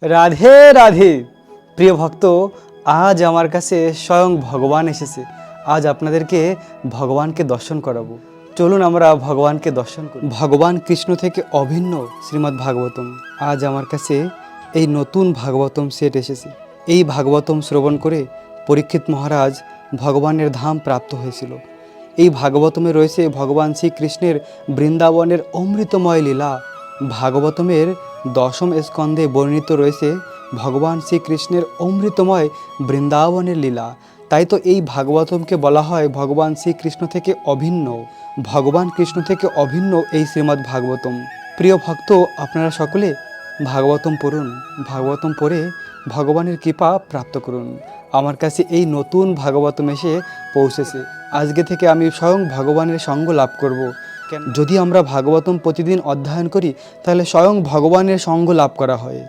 রাধে রাধে। প্রিয় ভক্ত, আজ আমার কাছে স্বয়ং ভগবান এসেছে। আজ আপনাদেরকে ভগবানকে দর্শন করাবো। চলুন আমরা ভগবানকে দর্শন করি। ভগবান কৃষ্ণ থেকে অভিন্ন শ্রীমদ্ ভাগবতম। আজ আমার কাছে এই নতুন ভাগবতম সেট এসেছে। এই ভাগবতম শ্রবণ করে পরীক্ষিত মহারাজ ভগবানের ধাম প্রাপ্ত হয়েছিল। এই ভাগবতমে রয়েছে ভগবান শ্রীকৃষ্ণের বৃন্দাবনের অমৃতময় লীলা। ভাগবতমের দশম স্কন্ধে বর্ণিত রয়েছে ভগবান শ্রীকৃষ্ণের অমৃতময় বৃন্দাবনের লীলা। তাই তো এই ভাগবতমকে বলা হয় ভগবান শ্রীকৃষ্ণ থেকে অভিন্ন। ভগবান কৃষ্ণ থেকে অভিন্ন এই শ্রীমদ্ ভাগবতম। প্রিয় ভক্ত, আপনারা সকলে ভাগবতম পড়ুন। ভাগবতম পড়ে ভগবানের কৃপা প্রাপ্ত করুন। আমার কাছে এই নতুন ভাগবতম এসে পৌঁছেছে। আজকে থেকে আমি স্বয়ং ভগবানের সঙ্গ লাভ করব। যদি আমরা ভাগবতম প্রতিদিন অধ্যয়ন করি তাহলে স্বয়ং ভগবানের সঙ্গ লাভ করা হয়।